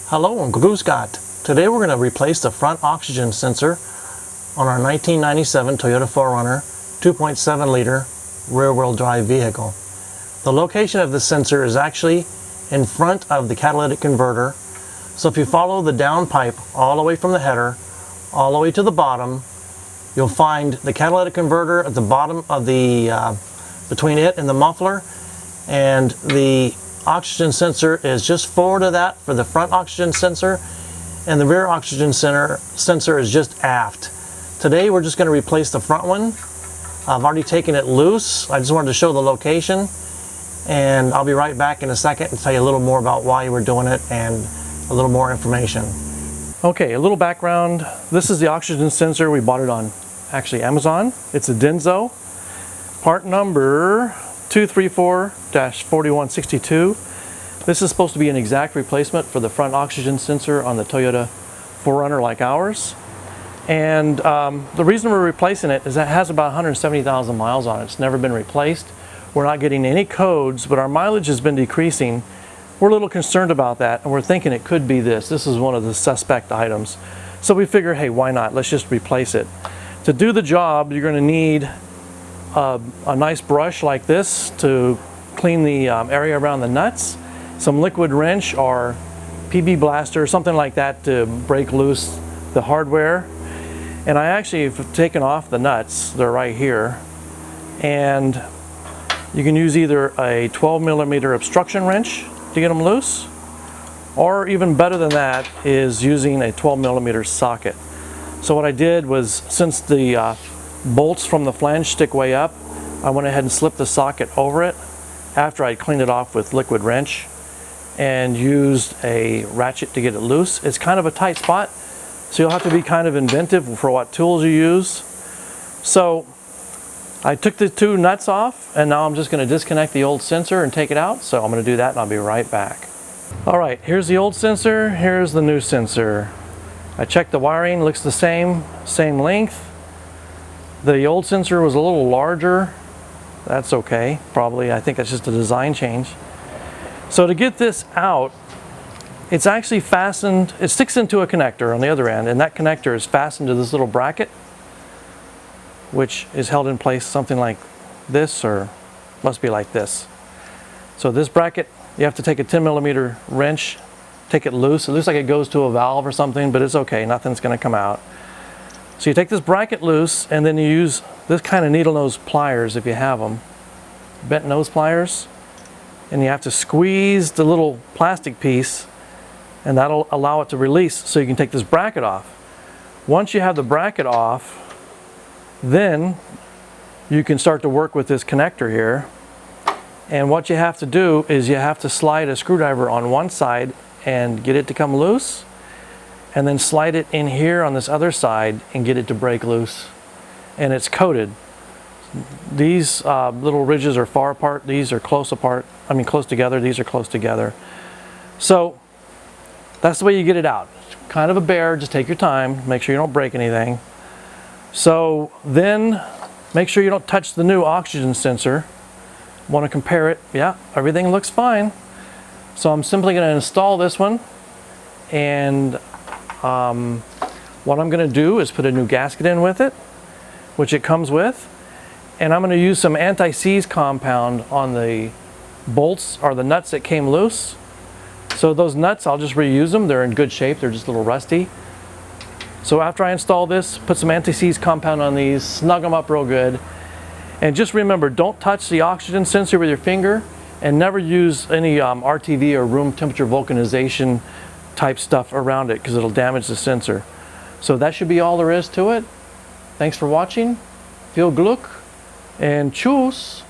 Hello, I'm Scott. Today we're going to replace the front oxygen sensor on our 1997 Toyota 4Runner 2.7 liter rear-wheel drive vehicle. The location of the sensor is actually in front of the catalytic converter. So if you follow the downpipe all the way from the header all the way to the bottom, you'll find the catalytic converter at the bottom of the between it and the muffler, and the oxygen sensor is just forward of that for the front oxygen sensor, and the rear oxygen sensor is just aft. Today we're just going to replace the front one. I've already taken it loose. I just wanted to show the location, and I'll be right back in a second and tell you a little more about why we're doing it and a little more information. Okay, a little background. This is the oxygen sensor. We bought it on actually Amazon. It's a Denso, part number 234-4162. This is supposed to be an exact replacement for the front oxygen sensor on the Toyota 4Runner like ours. And the reason we're replacing it is that it has about 170,000 miles on it. It's never been replaced. We're not getting any codes, but our mileage has been decreasing. We're a little concerned about that, and we're thinking it could be this. This is one of the suspect items. So we figure, hey, why not? Let's just replace it. To do the job, you're going to need a nice brush like this to clean the area around the nuts, some liquid wrench or PB blaster, something like that to break loose the hardware. And I actually have taken off the nuts. They're right here. And you can use either a 12mm obstruction wrench to get them loose, or even better than that is using a 12mm socket. So what I did was, since the bolts from the flange stick way up, I went ahead and slipped the socket over it after I cleaned it off with liquid wrench and used a ratchet to get it loose. It's kind of a tight spot, so you'll have to be kind of inventive for what tools you use. So I took the two nuts off, and now I'm just going to disconnect the old sensor and take it out. So I'm going to do that, and I'll be right back. All right, here's the old sensor, here's the new sensor. I checked the wiring, looks the same length. The old sensor was a little larger. That's okay, probably. I think that's just a design change. So to get this out, it's actually fastened, it sticks into a connector on the other end, and that connector is fastened to this little bracket, which is held in place something like this, or must be like this. So this bracket, you have to take a 10mm wrench, take it loose. It looks like it goes to a valve or something, but it's okay, nothing's going to come out. So you take this bracket loose, and then you use this kind of needle nose pliers if you have them, bent nose pliers, and you have to squeeze the little plastic piece, and that'll allow it to release so you can take this bracket off. Once you have the bracket off, then you can start to work with this connector here. And what you have to do is you have to slide a screwdriver on one side and get it to come loose, and then slide it in here on this other side and get it to break loose. And it's coated. These little ridges are far apart, these are close apart, I mean close together, these are close together. So that's the way you get it out. It's kind of a bear, just take your time, make sure you don't break anything. So then make sure you don't touch the new oxygen sensor. Want to compare it? Yeah, everything looks fine. So I'm simply going to install this one, and what I'm going to do is put a new gasket in with it, which it comes with, and I'm going to use some anti-seize compound on the bolts or the nuts that came loose. So those nuts, I'll just reuse them. They're in good shape. They're just a little rusty. So after I install this, put some anti-seize compound on these, snug them up real good. And just remember, don't touch the oxygen sensor with your finger, and never use any RTV or room temperature vulcanization type stuff around it, because it'll damage the sensor. So that should be all there is to it. Thanks for watching. Viel Glück and tschüss.